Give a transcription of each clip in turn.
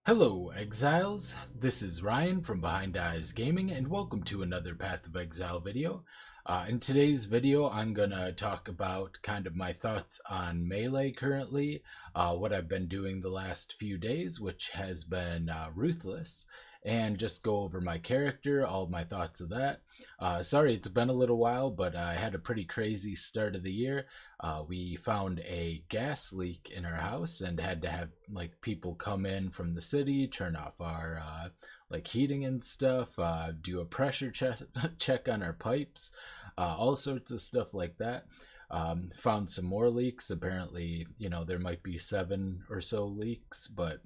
Hello, Exiles. This is Ryan from Behind Eyes Gaming, and welcome to another Path of Exile video. In today's video, I'm going to talk about kind of my thoughts on Melee currently, what I've been doing the last few days, which has been Ruthless, and just go over my character, all my thoughts of that. Sorry, it's been a little while, but I had a pretty crazy start of the year. We found a gas leak in our house and had to have like people come in from the city, turn off our like heating and stuff, do a pressure check on our pipes, all sorts of stuff like that. Found some more leaks. Apparently, there might be 7 or so leaks, but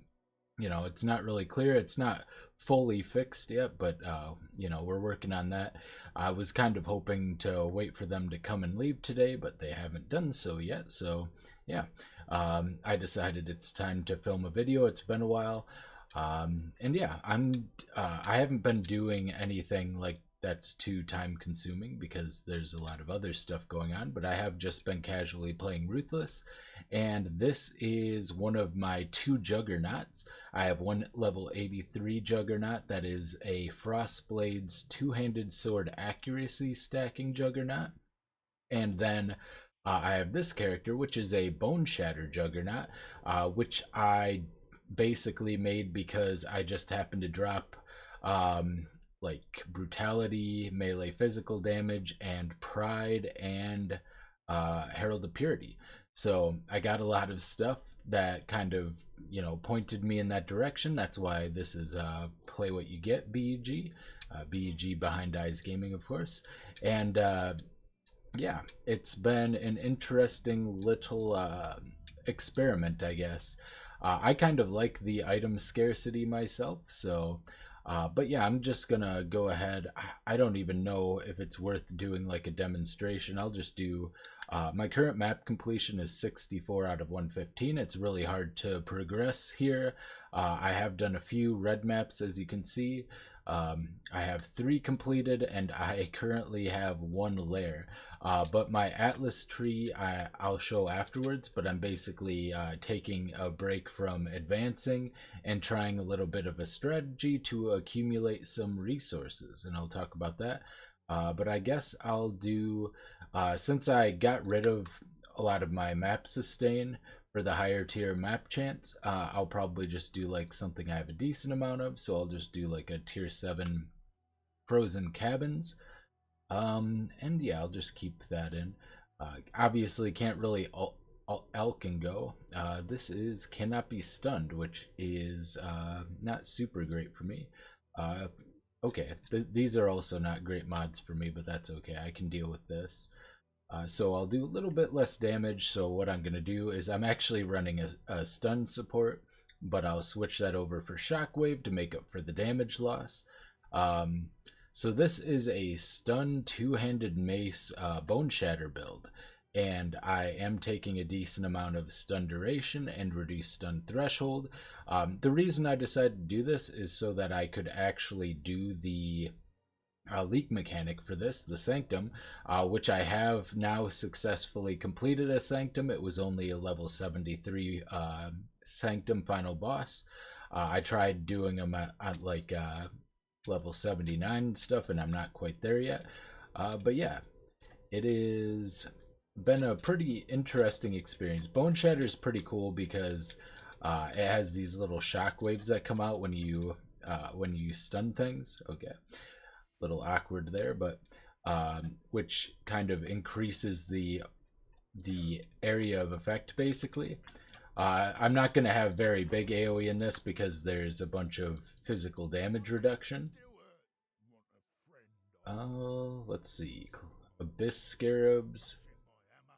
it's not really clear. It's not fully fixed yet, but we're working on that. I was kind of hoping to wait for them to come and leave today, but they haven't done so yet. So yeah, I decided it's time to film a video. It's been a while, and yeah, I haven't been doing anything like that's too time consuming because there's a lot of other stuff going on, but I have just been casually playing Ruthless, and this is one of my 2 Juggernauts. I have one level 83 Juggernaut that is a Frostblade's 2-handed sword accuracy stacking Juggernaut, and then I have this character which is a Boneshatter Juggernaut, which I basically made because I just happened to drop like brutality, melee physical damage, and pride, and herald of purity. So I got a lot of stuff that kind of pointed me in that direction. That's why this is play what you get, BEG. BEG Behind Eyes Gaming, of course. And yeah, it's been an interesting little experiment, I guess. I kind of like the item scarcity myself, so but yeah, I'm just gonna go ahead. I don't even know if it's worth doing like a demonstration. I'll just do my current map completion is 64 out of 115. It's really hard to progress here. I have done a few red maps, as you can see. I have 3 completed, and I currently have 1 lair. But my Atlas tree I'll show afterwards, but I'm basically taking a break from advancing and trying a little bit of a strategy to accumulate some resources, and I'll talk about that. But I guess I'll do, since I got rid of a lot of my map sustain for the higher tier map chance, I'll probably just do like something I have a decent amount of, so I'll just do like a tier 7 frozen cabins. And yeah, I'll just keep that in. Obviously can't really elk and go. This is cannot be stunned, which is not super great for me. Okay, these are also not great mods for me, but that's okay. I can deal with this. So I'll do a little bit less damage. So what I'm going to do is I'm actually running a stun support, but I'll switch that over for shockwave to make up for the damage loss. So this is a stun 2-handed mace bone shatter build, and I am taking a decent amount of stun duration and reduced stun threshold. The reason I decided to do this is so that I could actually do the leak mechanic for this, the Sanctum, which I have now successfully completed a Sanctum. It was only a level 73 Sanctum final boss. I tried doing them at like level 79 and stuff, and I'm not quite there yet. But yeah, it is been a pretty interesting experience. Bone Shatter is pretty cool because it has these little shock waves that come out when you stun things. Okay, little awkward there, but which kind of increases the area of effect basically. I'm not going to have very big AoE in this because there's a bunch of physical damage reduction. Let's see. Abyss Scarabs.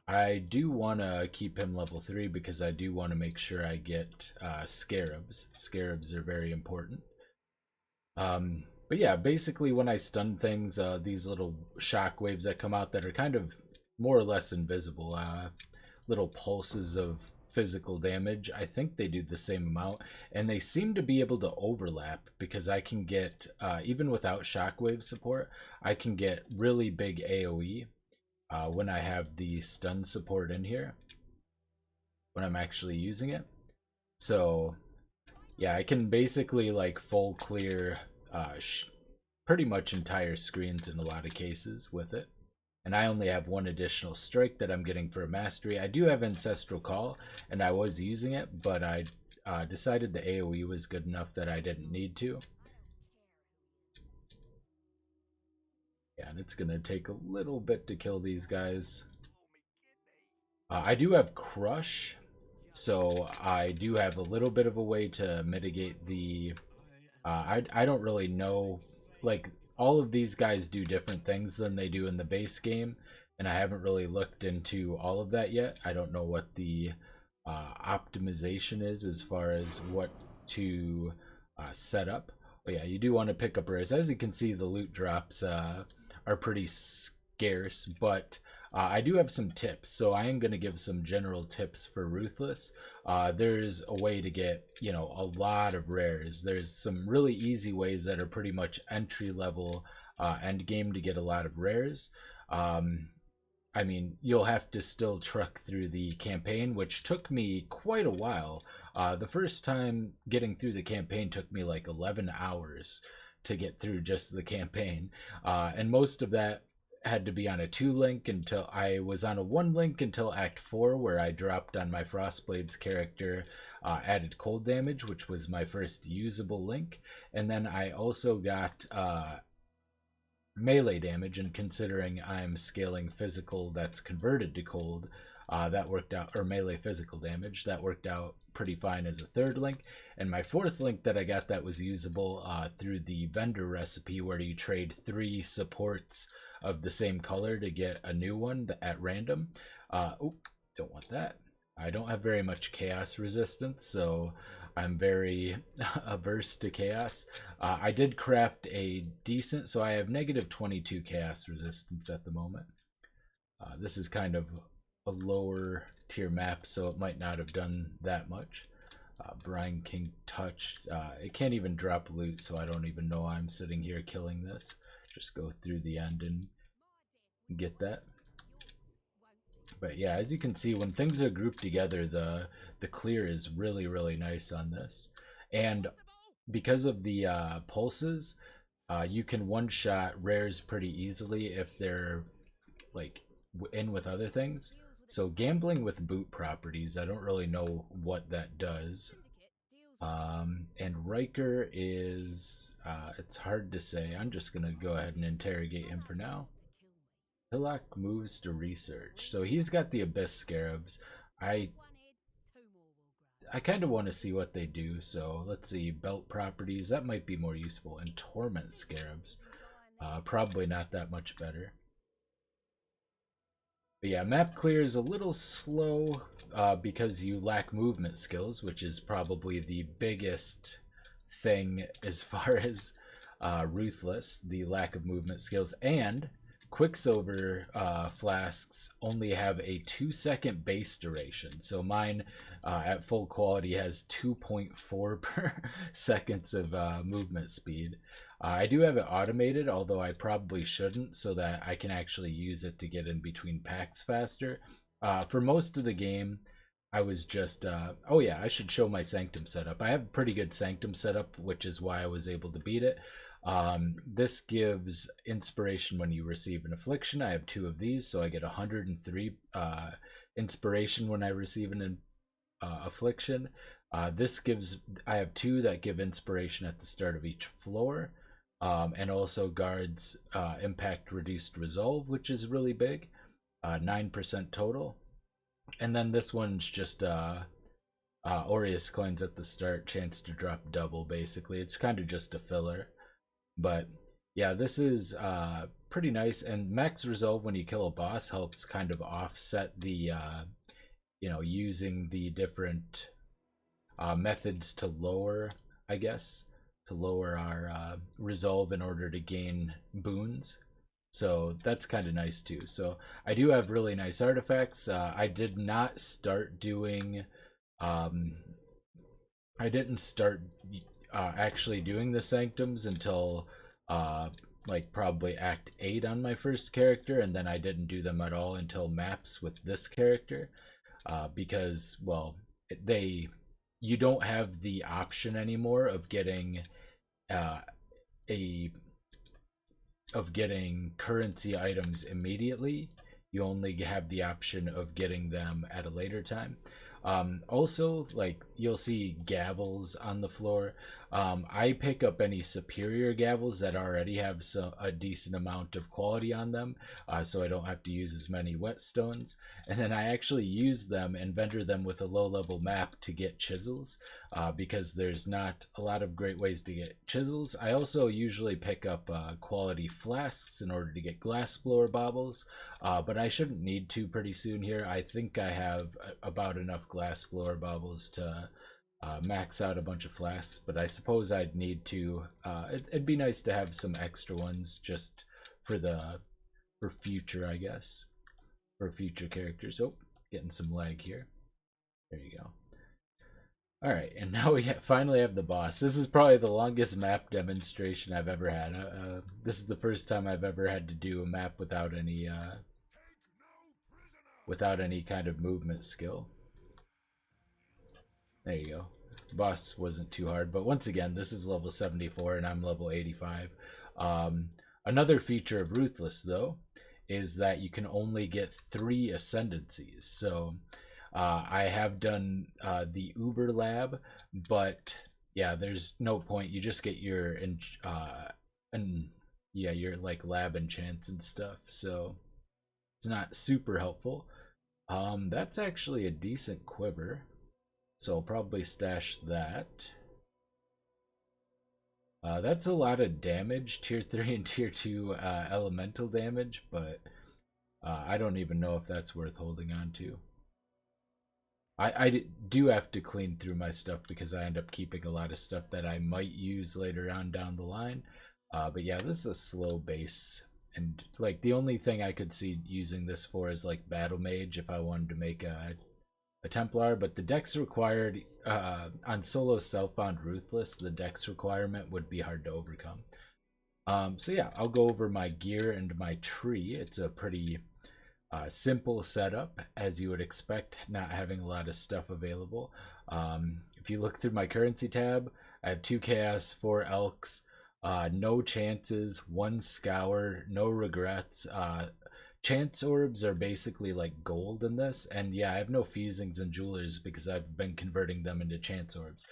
I do want to keep him level 3 because I do want to make sure I get Scarabs. Scarabs are very important. But yeah, basically when I stun things, these little shock waves that come out that are kind of more or less invisible, little pulses of physical damage. I think they do the same amount, and they seem to be able to overlap because I can get, even without shockwave support, I can get really big AoE when I have the stun support in here, when I'm actually using it. So Yeah, I can basically like full clear pretty much entire screens in a lot of cases with it. And I only have one additional strike that I'm getting for a mastery. I do have Ancestral Call, and I was using it, but I decided the AoE was good enough that I didn't need to. Yeah, and it's going to take a little bit to kill these guys. I do have Crush, so I do have a little bit of a way to mitigate the... I don't really know, like, all of these guys do different things than they do in the base game, and I haven't really looked into all of that yet. I don't know what the optimization is as far as what to set up. But yeah, you do want to pick up rares. As you can see, the loot drops are pretty scarce, but I do have some tips, so I am going to give some general tips for Ruthless. There's a way to get, you know, a lot of rares. There's some really easy ways that are pretty much entry level end game to get a lot of rares. I mean, you'll have to still truck through the campaign, which took me quite a while. The first time getting through the campaign took me like 11 hours to get through just the campaign. And most of that had to be on a 2 link until I was on a 1 link until Act 4, where I dropped on my Frostblades character added cold damage, which was my first usable link. And then I also got melee damage, and considering I'm scaling physical that's converted to cold, that worked out, or melee physical damage, that worked out pretty fine as a 3rd link. And my 4th link that I got that was usable through the vendor recipe, where you trade 3 supports of the same color to get a new one at random. Oh, don't want that. I don't have very much chaos resistance, so I'm very averse to chaos. I did craft a decent, so I have negative 22 chaos resistance at the moment. This is kind of a lower tier map, so it might not have done that much. Brine King Touch. It can't even drop loot, so I don't even know I'm sitting here killing this. Just go through the end and get that. But yeah, as you can see, when things are grouped together, the clear is really, really nice on this. And because of the pulses, you can one-shot rares pretty easily if they're like in with other things. So gambling with boot properties, I don't really know what that does. And Riker is, it's hard to say. I'm just going to go ahead and interrogate him for now. Hillock moves to research. So he's got the Abyss Scarabs. I kind of want to see what they do. So let's see. Belt properties. That might be more useful. And Torment Scarabs. Probably not that much better. But yeah, map clear is a little slow because you lack movement skills, which is probably the biggest thing as far as Ruthless, the lack of movement skills. And Quicksilver flasks only have a 2-second base duration. So mine at full quality has 2.4 per seconds of movement speed. I do have it automated, although I probably shouldn't, so that I can actually use it to get in between packs faster. For most of the game, I was just... oh yeah, I should show my Sanctum setup. I have a pretty good Sanctum setup, which is why I was able to beat it. This gives inspiration when you receive an affliction. I have 2 of these, so I get 103 inspiration when I receive an affliction. This gives... I have 2 that give inspiration at the start of each floor. And also guards impact reduced resolve, which is really big, 9% total. And then this one's just Aureus coins at the start, chance to drop double. Basically, it's kind of just a filler. But yeah, this is pretty nice. And max resolve when you kill a boss helps kind of offset the you know, using the different methods to lower, I guess, to lower our resolve in order to gain boons. So that's kind of nice too. So I do have really nice artifacts. I did not start doing I didn't start actually doing the sanctums until like probably Act 8 on my first character, and then I didn't do them at all until maps with this character because, well, they you don't have the option anymore of getting uh, a of getting currency items immediately. You only have the option of getting them at a later time. Also, like you'll see gavels on the floor. I pick up any superior gavels that already have a decent amount of quality on them, so I don't have to use as many whetstones. And then I actually use them and vendor them with a low-level map to get chisels, because there's not a lot of great ways to get chisels. I also usually pick up quality flasks in order to get glass blower baubles, but I shouldn't need to pretty soon here. I think I have about enough glass blower baubles to max out a bunch of flasks, but I suppose I'd need to. It'd be nice to have some extra ones just for future, I guess, for future characters. Oh, getting some lag here. There you go. All right, and now we finally have the boss. This is probably the longest map demonstration I've ever had. This is the first time I've ever had to do a map without any kind of movement skill. There you go. The boss wasn't too hard, but once again, this is level 74 and I'm level 85. Another feature of Ruthless, though, is that you can only get 3 ascendancies. So I have done the Uber lab, but yeah, there's no point. You just get your your like lab enchants and stuff. So it's not super helpful. That's actually a decent quiver, so I'll probably stash that. That's a lot of damage, tier 3 and tier 2 elemental damage, but I don't even know if that's worth holding on to. I do have to clean through my stuff because I end up keeping a lot of stuff that I might use later on down the line. But yeah, this is a slow base, and like the only thing I could see using this for is like battle mage if I wanted to make a Templar, but the dex required on solo self-bound Ruthless, the dex requirement would be hard to overcome. So yeah, I'll go over my gear and my tree. It's a pretty simple setup, as you would expect, not having a lot of stuff available. If you look through my currency tab, I have 2 chaos, 4 elks, no chances, 1 scour, no regrets. Chance orbs are basically like gold in this, and yeah, I have no fusings and jewelers because I've been converting them into chance orbs.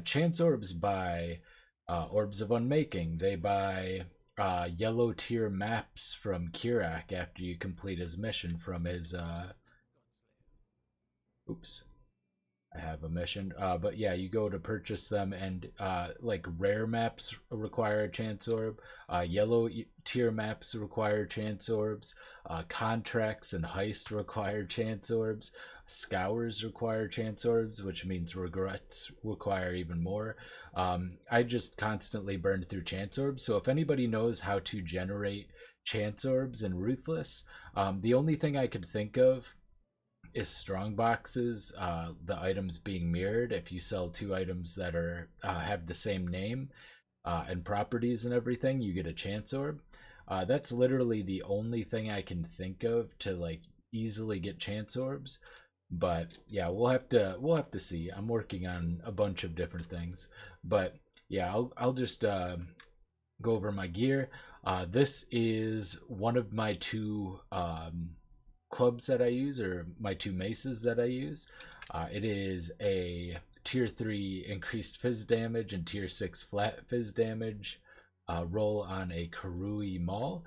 Chance orbs buy orbs of unmaking. They buy yellow tier maps from Kirak after you complete his mission from his oops, I have a mission, but yeah, you go to purchase them, and like rare maps require a chance orb, yellow tier maps require chance orbs, contracts and heist require chance orbs, scours require chance orbs, which means regrets require even more. I just constantly burn through chance orbs, so if anybody knows how to generate chance orbs in Ruthless, the only thing I could think of is strong boxes, the items being mirrored. If you sell 2 items that are have the same name and properties and everything, you get a chance orb. That's literally the only thing I can think of to like easily get chance orbs. But yeah, we'll have to see. I'm working on a bunch of different things, but yeah, I'll just go over my gear. This is one of my 2 clubs that I use, or my 2 maces that I use. It is a tier 3 increased fizz damage and tier 6 flat fizz damage roll on a Karui Maul.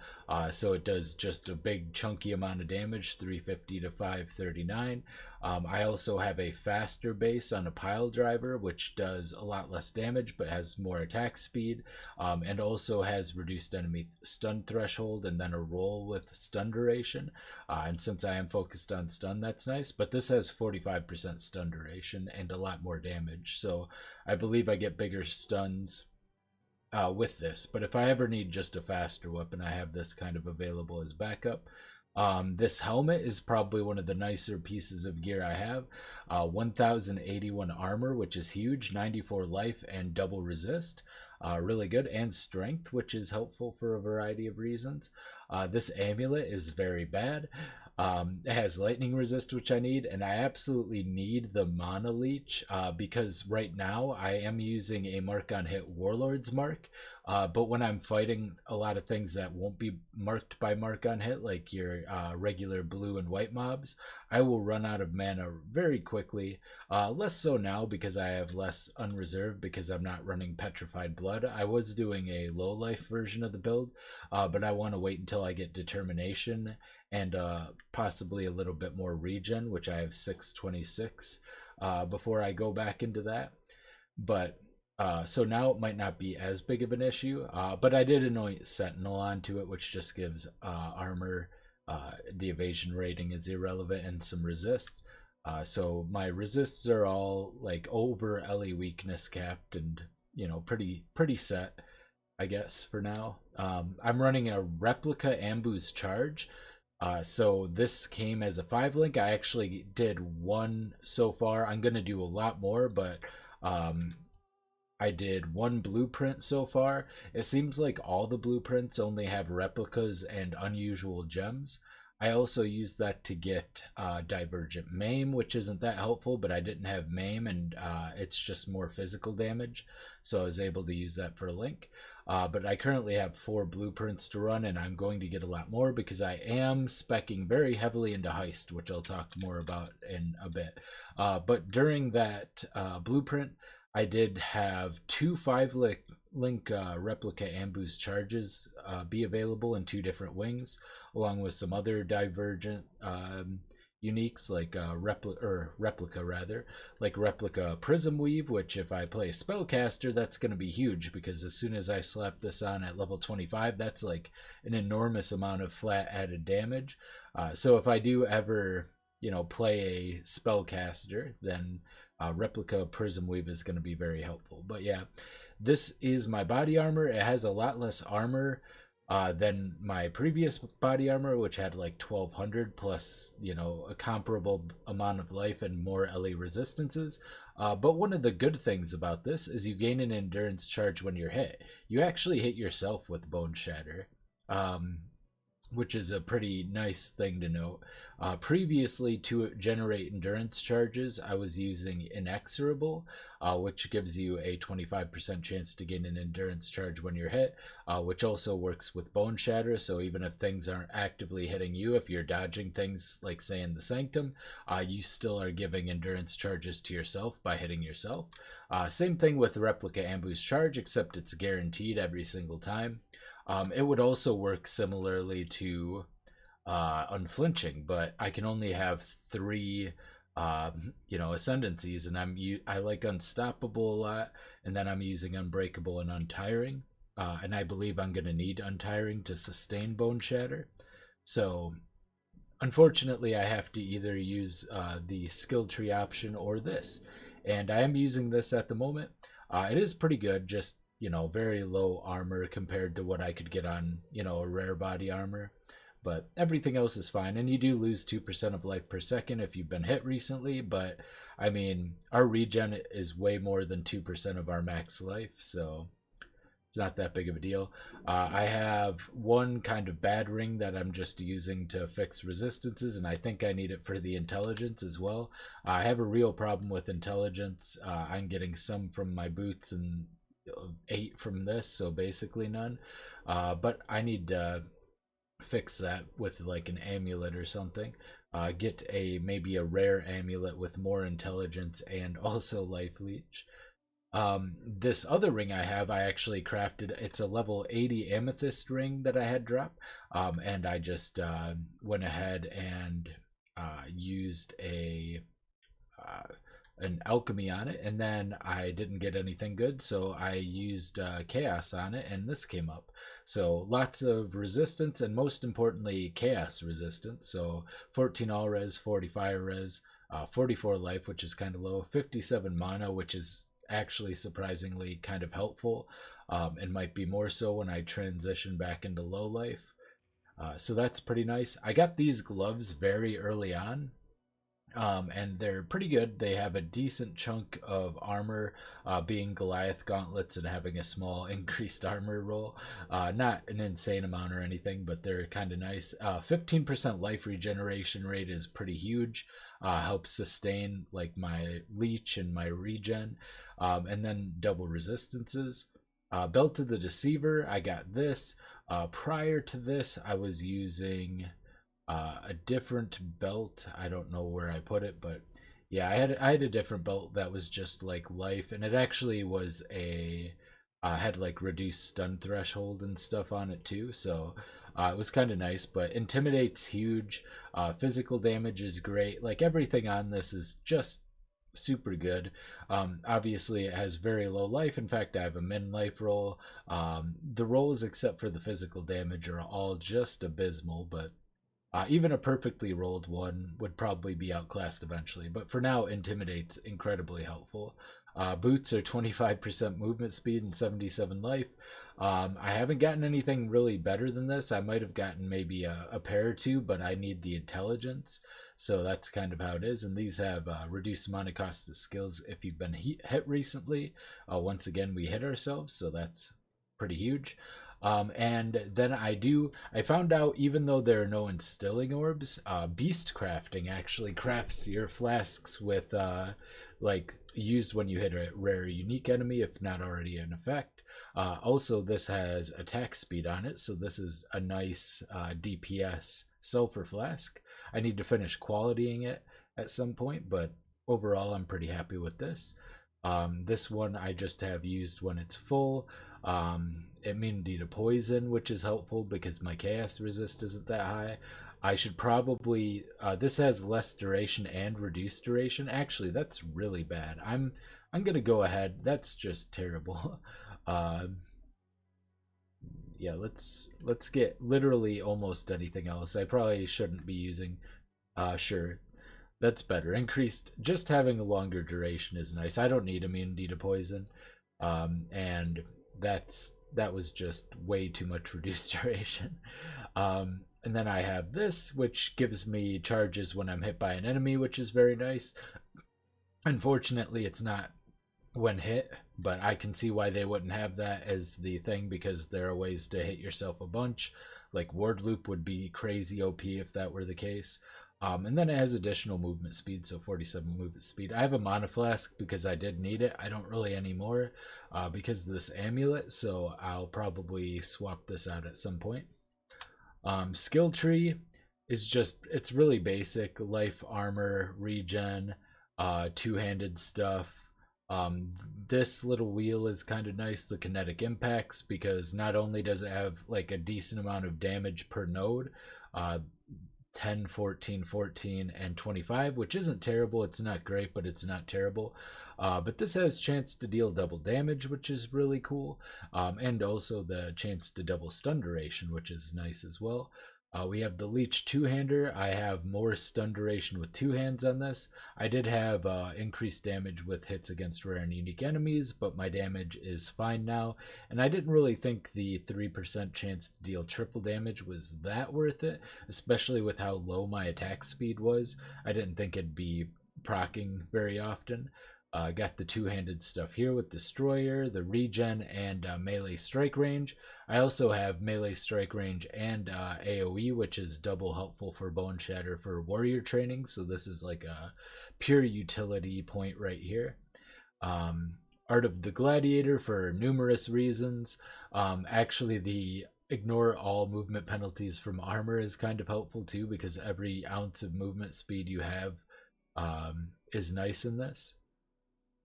So it does just a big chunky amount of damage, 350 to 539. I also have a faster base on a pile driver, which does a lot less damage but has more attack speed, and also has reduced enemy stun threshold and then a roll with stun duration. And since I am focused on stun, that's nice. But this has 45% stun duration and a lot more damage, so I believe I get bigger stuns with this. But if I ever need just a faster weapon, I have this kind of available as backup. This helmet is probably one of the nicer pieces of gear I have. 1081 armor, which is huge, 94 life and double resist, really good, and strength, which is helpful for a variety of reasons. This amulet is very bad. It has lightning resist, which I need, and I absolutely need the mana leech because right now I am using a mark on hit warlord's mark. But when I'm fighting a lot of things that won't be marked by mark on hit, like your regular blue and white mobs, I will run out of mana very quickly. Less so now because I have less unreserved because I'm not running petrified blood. I was doing a low life version of the build, but I want to wait until I get determination and possibly a little bit more regen, which I have 626 before I go back into that. But so now it might not be as big of an issue, but I did anoint Sentinel onto it, which just gives armor. The evasion rating is irrelevant and some resists. So my resists are all like over LE weakness capped and pretty set, I guess, for now. I'm running a replica Ambu's charge. So this came as a 5 link. I actually did one so far. I'm gonna do a lot more, but I did one blueprint so far. It seems like all the blueprints only have replicas and unusual gems. I also used that to get Divergent Maim, which isn't that helpful, but I didn't have Maim, and it's just more physical damage, so I was able to use that for a link. But I currently have 4 blueprints to run, and I'm going to get a lot more because I am speccing very heavily into Heist, which I'll talk more about in a bit. But during that blueprint, I did have 2 5-link replica Ambu's charges be available in 2 different wings, along with some other divergent uniques like replica rather, like replica Prism Weave, which if I play Spellcaster, that's going to be huge because as soon as I slap this on at level 25, that's like an enormous amount of flat added damage. So if I do ever, play a Spellcaster, then replica Prism Weave is going to be very helpful. But yeah, this is my body armor. It has a lot less armor than my previous body armor, which had like 1200 plus, a comparable amount of life and more LE resistances. But one of the good things about this is you gain an endurance charge when you're hit. You actually hit yourself with Boneshatter, which is a pretty nice thing to note. Previously, to generate endurance charges, I was using Inexorable, which gives you a 25% chance to gain an endurance charge when you're hit, which also works with Boneshatter. So even if things aren't actively hitting you, if you're dodging things like, say, in the Sanctum, you still are giving endurance charges to yourself by hitting yourself. Same thing with Replica Ambu's charge, except it's guaranteed every single time. It would also work similarly to Unflinching, but I can only have 3 ascendancies, and I like Unstoppable a lot, and then I'm using Unbreakable and Untiring, and I believe I'm going to need Untiring to sustain Boneshatter. So unfortunately I have to either use the skill tree option or this, and I am using this at the moment. It is pretty good, just very low armor compared to what I could get on a rare body armor, but everything else is fine. And you do lose 2% of life per second if you've been hit recently, but I mean, our regen is way more than 2% of our max life, so it's not that big of a deal. I have one kind of bad ring that I'm just using to fix resistances, and I think I need it for the intelligence as well. I have a real problem with intelligence. I'm getting some from my boots and 8 from this, so basically none. But I need to fix that with like an amulet or something. Get maybe a rare amulet with more intelligence and also life leech. This other ring I have, I actually crafted. It's a level 80 amethyst ring that I had drop, and I just went ahead and used an alchemy on it, and then I didn't get anything good, so I used chaos on it, and this came up. So lots of resistance, and most importantly chaos resistance. So 14 all res, 40 fire res, 44 life, which is kind of low, 57 mana, which is actually surprisingly kind of helpful, and might be more so when I transition back into low life. So that's pretty nice. I got these gloves very early on, And they're pretty good. They have a decent chunk of armor, being Goliath gauntlets and having a small increased armor roll. Not an insane amount or anything, but they're kind of nice. 15% life regeneration rate is pretty huge. Helps sustain like my leech and my regen, and then double resistances. Belt of the Deceiver, I got this. Prior to this, I was using a different belt. I don't know where I put it, but yeah, I had a different belt that was just like life, and it actually was a had like reduced stun threshold and stuff on it too. So it was kind of nice. But intimidate's huge. Physical damage is great. Like everything on this is just super good. Obviously, it has very low life. In fact, I have a min life roll. The rolls, except for the physical damage, are all just abysmal, but even a perfectly rolled one would probably be outclassed eventually, but for now, Intimidate's incredibly helpful. Boots are 25% movement speed and 77 life. I haven't gotten anything really better than this. I might have gotten maybe a pair or two, but I need the intelligence. So that's kind of how it is. And these have reduced amount of cost of skills if you've been hit recently. Once again, we hit ourselves, so that's pretty huge. And then I found out, even though there are no instilling orbs, beast crafting actually crafts your flasks with, like, used when you hit a rare unique enemy, if not already in effect. Also, this has attack speed on it, so this is a nice DPS sulfur flask. I need to finish qualitying it at some point, but overall, I'm pretty happy with this. This one I just have used when it's full. Immunity to poison, which is helpful because my chaos resist isn't that high. I should probably this has less duration and reduced duration. Actually, that's really bad. I'm gonna go ahead. That's just terrible. uh, yeah, let's get literally almost anything else. I probably shouldn't be using. Sure, that's better. Increased. Just having a longer duration is nice. I don't need immunity to poison, and that was just way too much reduced duration. And then I have this, which gives me charges when I'm hit by an enemy, which is very nice. Unfortunately, it's not when hit, but I can see why they wouldn't have that as the thing, because there are ways to hit yourself a bunch. Like ward loop would be crazy OP if that were the case. And then it has additional movement speed, so 47 movement speed. I have a mana flask because I did need it. I don't really anymore because of this amulet, so I'll probably swap this out at some point. Skill tree is just, it's really basic. Life, armor, regen, two-handed stuff. This little wheel is kind of nice, the kinetic impacts, because not only does it have like a decent amount of damage per node, 10, 14, 14, and 25, which isn't terrible. It's not great, but it's not terrible. But this has chance to deal double damage, which is really cool, and also the chance to double stun duration, which is nice as well. We have the Leech two-hander. I have more stun duration with two hands on this. I did have increased damage with hits against rare and unique enemies, but my damage is fine now. And I didn't really think the 3% chance to deal triple damage was that worth it, especially with how low my attack speed was. I didn't think it'd be proccing very often. Got the two-handed stuff here with Destroyer, the regen, and melee strike range. I also have melee strike range and AoE, which is double helpful for Boneshatter for warrior training. So this is like a pure utility point right here. Art of the Gladiator for numerous reasons. Actually, the ignore all movement penalties from armor is kind of helpful too, because every ounce of movement speed you have is nice in this.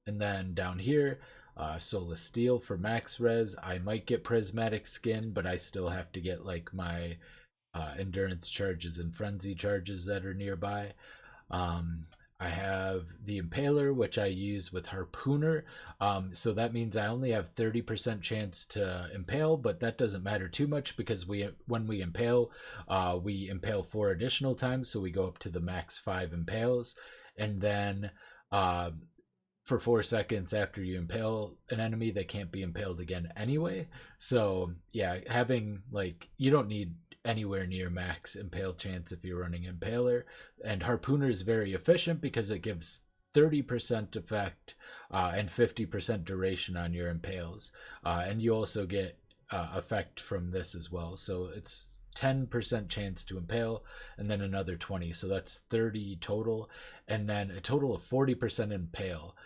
And then down here, Soulless Steel for max res. I might get Prismatic Skin, but I still have to get like my endurance charges and frenzy charges that are nearby. I have the Impaler, which I use with Harpooner. So that means I only have 30% chance to impale, but that doesn't matter too much because when we impale 4 additional times, so we go up to the max 5 impales. And then for 4 seconds after you impale an enemy, they can't be impaled again anyway. So yeah, having like, you don't need anywhere near max impale chance if you're running Impaler. And Harpooner is very efficient because it gives 30% effect and 50% duration on your impales. And you also get effect from this as well. So it's 10% chance to impale and then another 20. So that's 30 total. And then a total of 40% impale.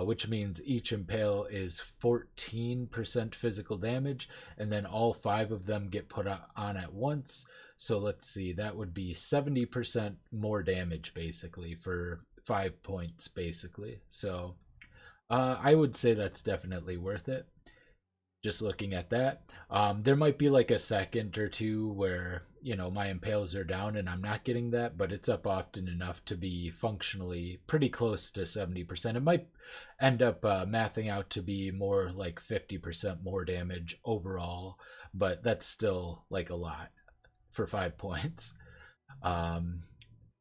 Which means each impale is 14% physical damage, and then all 5 of them get put on at once. So let's see, that would be 70% more damage basically for 5 points basically. So I would say that's definitely worth it. Just looking at that, there might be like a second or two where my impales are down and I'm not getting that, but it's up often enough to be functionally pretty close to 70%. It might end up mathing out to be more like 50% more damage overall, but that's still like a lot for 5 points.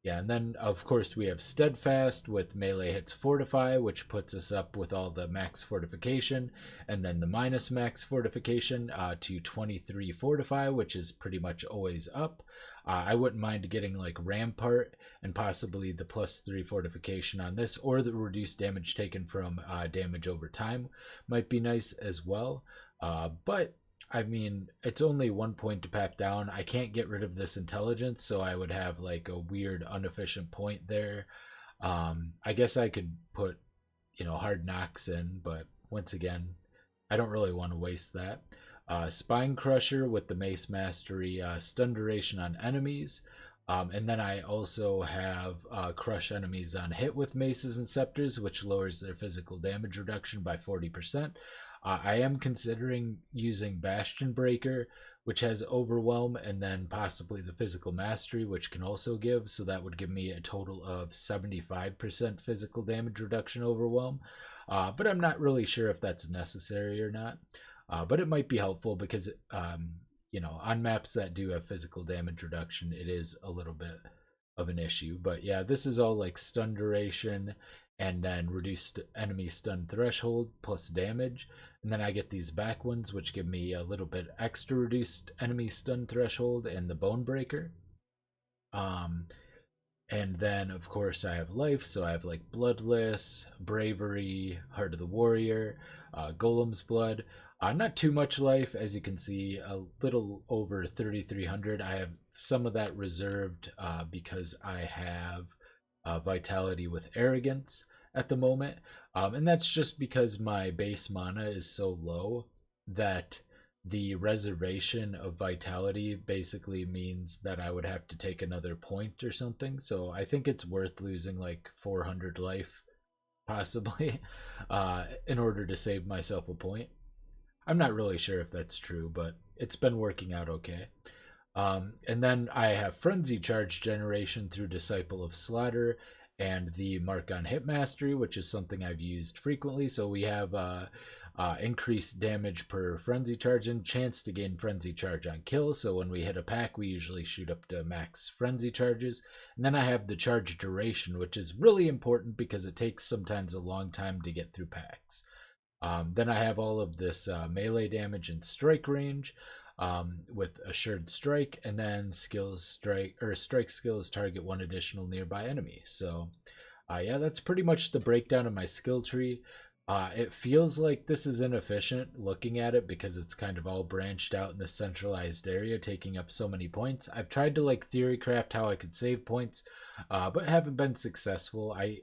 Yeah, and then of course we have Steadfast with melee hits Fortify, which puts us up with all the max fortification, and then the minus max fortification to 23 Fortify, which is pretty much always up. I wouldn't mind getting like Rampart and possibly the +3 fortification on this, or the reduced damage taken from damage over time might be nice as well. But I mean, it's only 1 point to path down. I can't get rid of this intelligence, so I would have like a weird inefficient point there. I guess I could put, hard knocks in, but once again, I don't really want to waste that. Spine Crusher with the Mace Mastery, stun duration on enemies. And then I also have crush enemies on hit with maces and scepters, which lowers their physical damage reduction by 40%. I am considering using Bastion Breaker, which has Overwhelm, and then possibly the Physical Mastery, which can also give, so that would give me a total of 75% physical damage reduction Overwhelm. But I'm not really sure if that's necessary or not. But it might be helpful because, on maps that do have physical damage reduction, it is a little bit of an issue. But yeah, this is all like stun duration and then reduced enemy stun threshold plus damage. And then I get these back ones, which give me a little bit extra reduced enemy stun threshold and the Bone Breaker. And then, of course, I have life, so I have like Bloodless, Bravery, Heart of the Warrior, Golem's Blood. Not too much life, as you can see, a little over 3,300. I have some of that reserved because I have Vitality with Arrogance at the moment. And that's just because my base mana is so low that the reservation of Vitality basically means that I would have to take another point or something. So I think it's worth losing like 400 life, possibly, in order to save myself a point. I'm not really sure if that's true, but it's been working out okay. And then I have Frenzy Charge generation through Disciple of Slaughter and the Mark on Hit Mastery, which is something I've used frequently. So we have increased damage per Frenzy Charge and chance to gain Frenzy Charge on kill. So when we hit a pack, we usually shoot up to max Frenzy Charges. And then I have the Charge Duration, which is really important because it takes sometimes a long time to get through packs. Then I have all of this melee damage and strike range with Assured Strike, and then strike skills target one additional nearby enemy. So yeah, that's pretty much the breakdown of my skill tree. It feels like this is inefficient looking at it because it's kind of all branched out in the centralized area, taking up so many points. I've tried to like theory craft how I could save points, but haven't been successful. I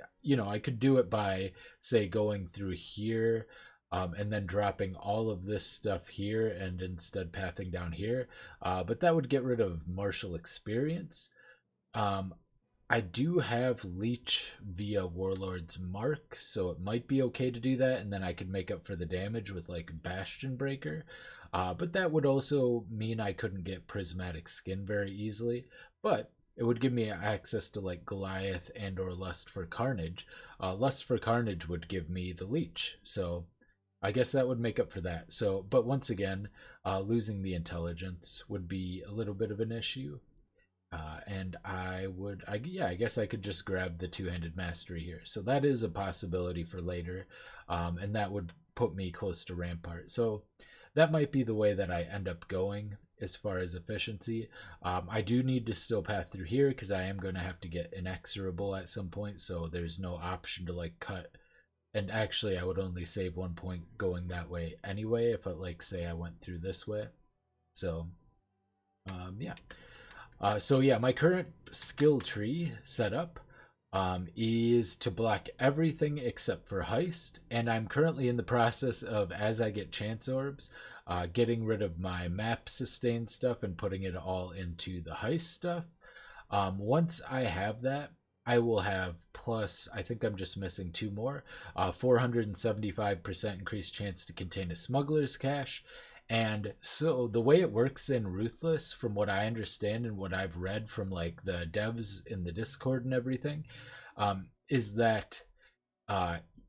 could do it by, say, going through here, and then dropping all of this stuff here and instead pathing down here. But that would get rid of martial experience. I do have Leech via Warlord's Mark, so it might be okay to do that, and then I could make up for the damage with like Bastion Breaker. But that would also mean I couldn't get Prismatic Skin very easily. But it would give me access to like Goliath and or Lust for Carnage. Lust for Carnage would give me the Leech, so I guess that would make up for that. So, but once again, losing the intelligence would be a little bit of an issue. And I guess I could just grab the two-handed mastery here. So that is a possibility for later, and that would put me close to Rampart. So that might be the way that I end up going as far as efficiency. I do need to still path through here because I am going to have to get inexorable at some point, so there's no option to like cut. And actually, I would only save 1 point going that way anyway if I, like, say I went through this way. So yeah. So yeah, my current skill tree setup is to block everything except for heist, and I'm currently in the process of, as I get chance orbs, getting rid of my map sustain stuff and putting it all into the heist stuff. Once I have that, I will have plus, I think I'm just missing 2 more, 475% increased chance to contain a smuggler's cache. And so the way it works in Ruthless, from what I understand and what I've read from like the devs in the Discord and everything, is that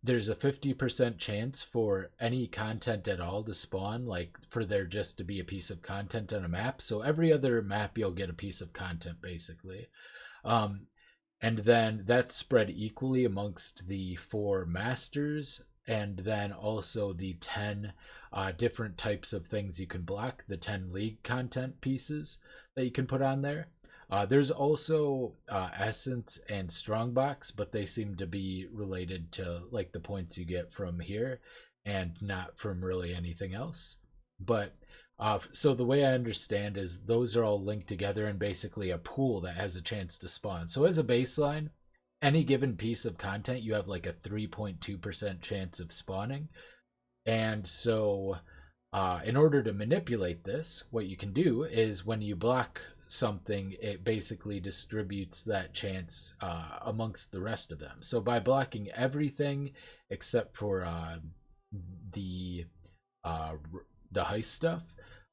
there's a 50% chance for any content at all to spawn, like for there just to be a piece of content on a map. So every other map you'll get a piece of content basically. And then that's spread equally amongst the 4 masters, and then also the 10 different types of things you can block, the 10 league content pieces that you can put on there. There's also essence and strongbox, but they seem to be related to like the points you get from here and not from really anything else. But so the way I understand is those are all linked together in basically a pool that has a chance to spawn. So as a baseline, any given piece of content, you have like a 3.2% chance of spawning. And so in order to manipulate this, what you can do is when you block something, it basically distributes that chance amongst the rest of them. So by blocking everything except for the heist stuff,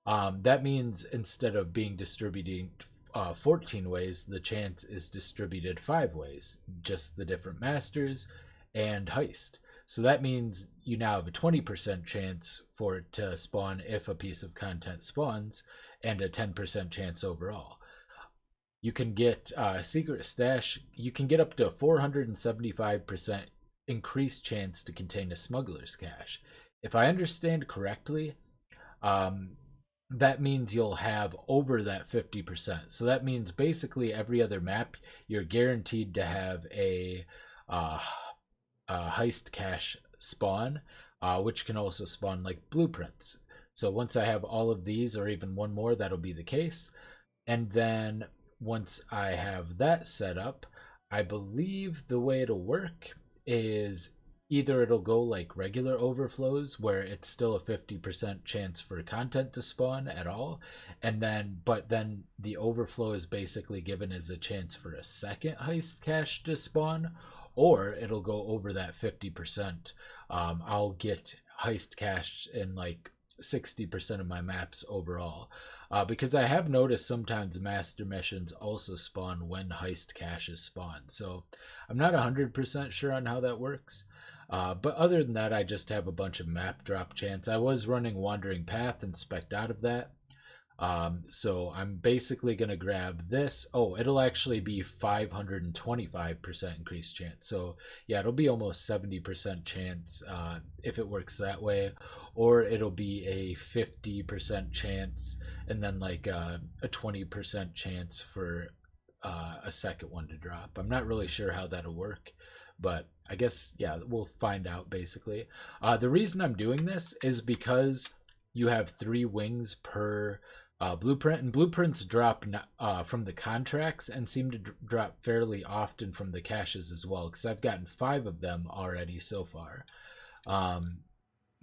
that means instead of being distributed 14 ways, the chance is distributed 5 ways, just the different masters and heist. So that means you now have a 20% chance for it to spawn if a piece of content spawns, and a 10% chance overall. You can get secret stash, you can get up to a 475% increased chance to contain a smuggler's cache. If I understand correctly, that means you'll have over that 50%. So that means basically every other map, you're guaranteed to have a heist cache spawn, which can also spawn like blueprints. So once I have all of these, or even one more, that'll be the case. And then once I have that set up, I believe the way it'll work is either it'll go like regular overflows where it's still a 50% chance for content to spawn at all, and then but then the overflow is basically given as a chance for a second heist cache to spawn, or it'll go over that 50%. I'll get heist cache in like 60% of my maps overall, because I have noticed sometimes master missions also spawn when heist caches spawn. So I'm not 100% sure on how that works. But other than that, I just have a bunch of map drop chance. I was running Wandering Path and spec'd out of that. So I'm basically going to grab this. Oh, it'll actually be 525% increased chance. So yeah, it'll be almost 70% chance if it works that way. Or it'll be a 50% chance and then like a 20% chance for a second one to drop. I'm not really sure how that'll work, but I guess, yeah, we'll find out basically. The reason I'm doing this is because you have 3 wings per blueprint, and blueprints drop from the contracts and seem to drop fairly often from the caches as well, because I've gotten 5 of them already so far.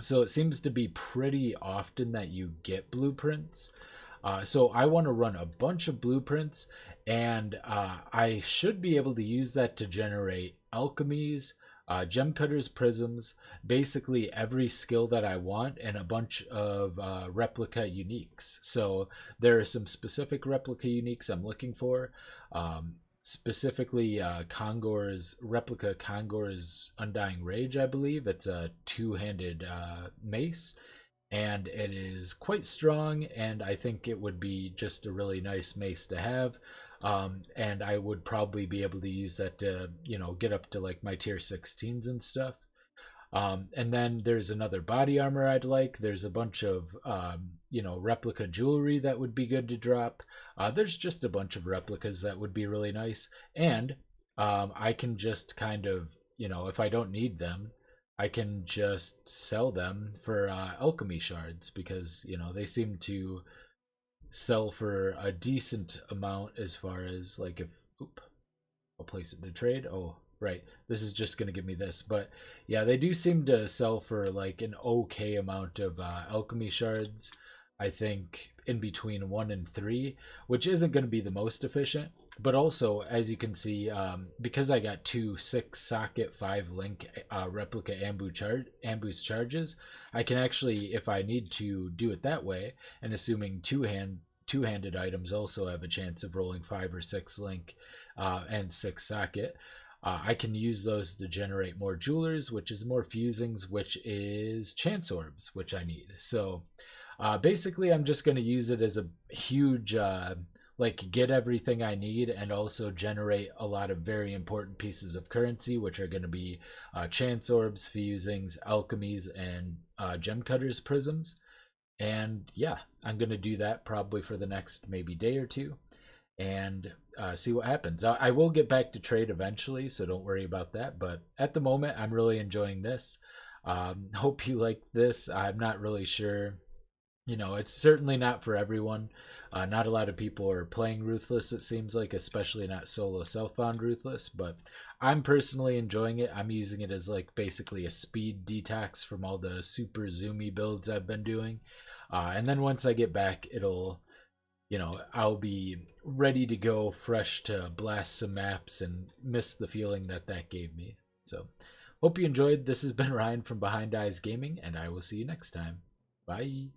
So it seems to be pretty often that you get blueprints. So I want to run a bunch of blueprints, and I should be able to use that to generate alchemies, gem cutters, prisms, basically every skill that I want, and a bunch of replica uniques. So there are some specific replica uniques I'm looking for. Specifically Kongor's replica, Kongor's Undying Rage, I believe. It's a 2-handed mace, and it is quite strong, and I think it would be just a really nice mace to have. And I would probably be able to use that to, you know, get up to like my tier 16s and stuff. And then there's another body armor I'd like. There's a bunch of replica jewelry that would be good to drop. There's just a bunch of replicas that would be really nice, and I can just kind of, if I don't need them, I can just sell them for alchemy shards, because they seem to sell for a decent amount, as far as like, if I'll place it to trade. Oh, right. This is just going to give me this. But yeah, they do seem to sell for like an okay amount of alchemy shards. I think in between 1 and 3, which isn't going to be the most efficient. But also, as you can see, because I got 2 6-socket 5-link replica ambush charges, I can actually, if I need to do it that way, and assuming two-handed items also have a chance of rolling 5 or 6-link and 6-socket, I can use those to generate more jewelers, which is more fusings, which is chance orbs, which I need. So basically, I'm just going to use it as a huge get everything I need, and also generate a lot of very important pieces of currency, which are going to be chance orbs, fusings, alchemies, and gem cutters prisms. And yeah, I'm going to do that probably for the next maybe day or two, and see what happens. I will get back to trade eventually, so don't worry about that. But at the moment, I'm really enjoying this. Hope you like this. I'm not really sure. It's certainly not for everyone. Not a lot of people are playing Ruthless, it seems like, especially not solo self-found Ruthless. But I'm personally enjoying it. I'm using it as like basically a speed detox from all the super zoomy builds I've been doing. And then once I get back, I'll be ready to go, fresh to blast some maps and miss the feeling that gave me. So, hope you enjoyed. This has been Ryan from Behind Eyes Gaming, and I will see you next time. Bye.